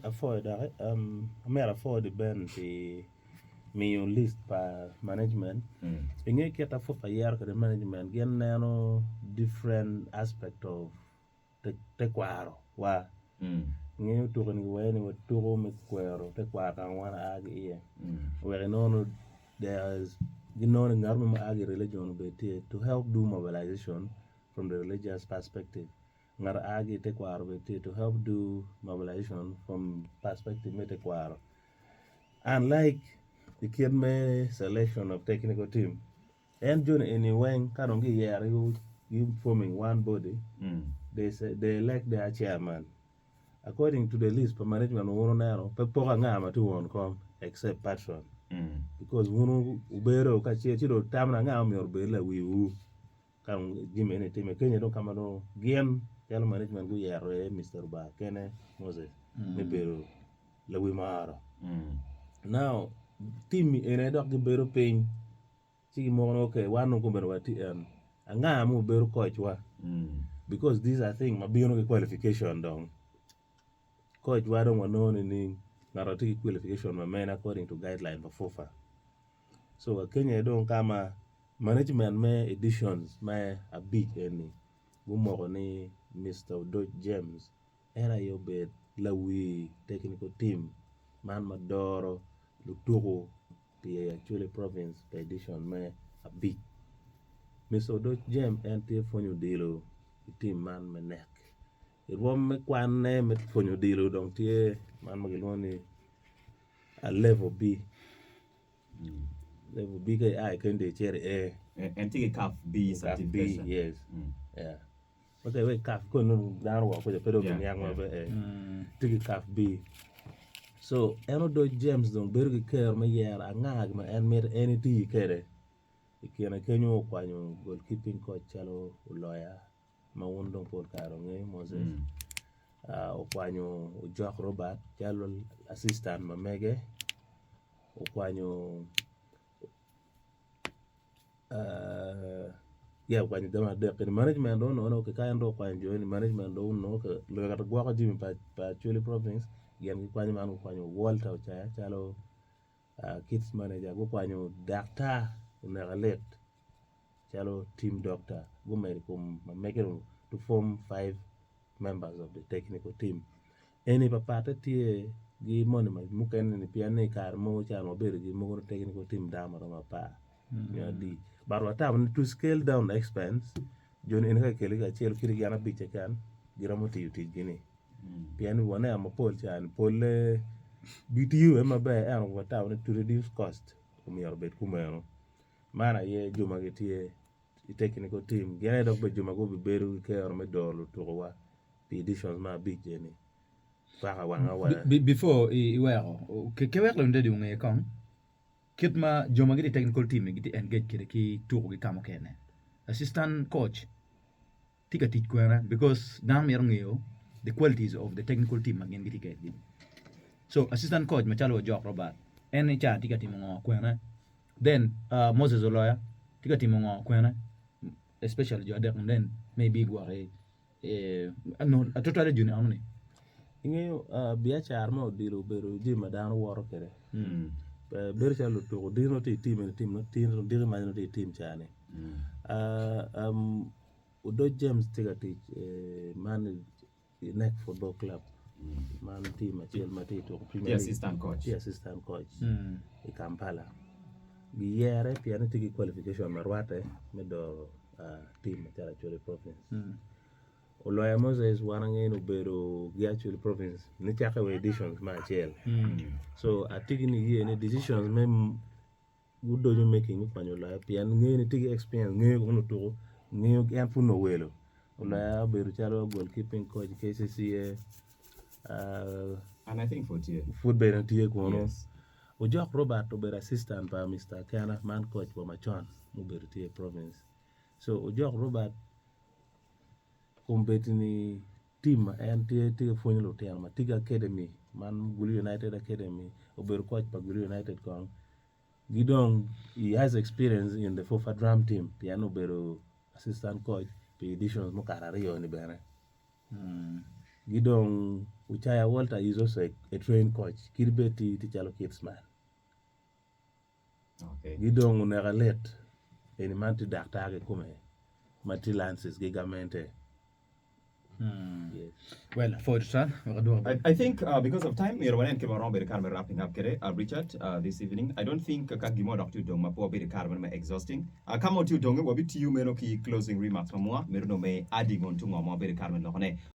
afford mer afford ben the mi list pa management inge keta fo pa yar ko management gen nano different aspect of te kwaro wa nge to ni weni wa to me kwaro te kwa kan wana agi ye we no there's you know ngarmo agi religion be to help do mobilization from the religious perspective ngar agi te kwaro be to help do mobilization from perspective me te kwaro unlike the kid me selection of technical team and John anyway kanongi year you forming one body they say they elect their chairman according to the list for management wono nero pe poka ngama tu won kom except patron because wono ubero ka chiro tamna ngama yor bela wiu kan jimene time kenya don kamano gien yalo management gu yero Mr. Ba kene Moses ne bero la wi mara now team ene dok gi bero piny chi mo no ke wanu ko bero wati ngama mu bero coach wa because these are things mabino qualification dong coach wa don't know ni narrative qualification ma men according to guideline for FOFA so Kenya don't kama management me editions me a big any gumo ni Mr. Dodge James era yo be lawi technical team man madoro luturo the actually province edition me a big Mr. Dodge James and te fonyo dilo team man me nek rom me kwan ne me fonyo dilo dong tie man magiloni a level B level B ke ai kende chere and take a CAF B certification. Yes yeah okay we CAF ko no dan wo ko pedo bin yang ma be tigi CAF B so eno do James dong bergi care ma yer angag ma en mer anything kere ikiana kenyo kwanyo goalkeeping coach chalo lawyer ma wondo por karo nge Moses okwanyo Jock Robert chalo assistant ma mege okwanyo kwanyo dama de management do no ke kayan do kwanyo ni management do no ke lo ga gwa ko jimi pa Acholi province yan kwanyo man kwanyo Walter cha chalo kids manager go kwanyo doctor unalet chalo team doctor go mer kum ma make to form 5 members of the technical team any papa tie gi mon ma muken ni piane kar mo chano ber gi mo technical team dama ma pa ya di barwa tam to scale down the expense jon en ka kele ga chel kiri yana biche kan giramo ti uti gini piani wona am pol chan pol BTU ema be an wa town to reduce cost kum yor bet kumeno mana ye juma getie technical team gene dok be juma go be beru ke or me dolo to wa the editions ma big jeni fa wa before I wero ke wero ndedi unge kon kitma joma gidi technical team gidi engage kire ki tour gi kamo kene assistant coach tika teach kwara because dam yer ngeo the qualities of the technical team again gidi ke so assistant coach machalo Jock Robert en cha tika timo ngo kwara then Moses Oloya tika timo ngo kwara especially Jodek and then maybe gware no a total junior amni ingeyo biacha arma odilo bero ji madan woro kere ber chalo to dino ti team no dino ma no ti team chane Udo James tigati man neck football club man team achel mati to premier assistant coach e Kampala biere piano tigi qualification marwate medo team chala Acholi province Oloya Moses wanange no bero gi Acholi province ni chaka we editions ma achel so atigi ni ye ni decisions mem gudo you making kwanyo la pian nge ni tigi experience nge ko no to nge yan fu no welo Oloya bero chalo goalkeeping coach KCCA and I think football na tie ko no Jock Robert to be assistant by Mr. Kana man coach for Machon Muberti province so Jock Robert competini team and tie phone lo tiang ma tiga academy man Gulu United Academy ober coach pa Gulu United kong gidong he has experience in the FOFA drum team piano bero assistant coach pe editions mo karario ni bere gidong Uchaya Walter is also a trained coach. Kirbeti Tichalo Kids man. Okay. Gidong unagalet. Any man to doctor come. Mati lances gigamente. Yes. Well, for son, I think because of time, we're going to around with the camera wrapping up. Richard, this evening, I don't think Kagimo Doctor Dong, my poor bit of exhausting. Come on to Dong, what bit you, Menoki closing remarks from moi, Merno may adding on to my bit of Carmen Lone.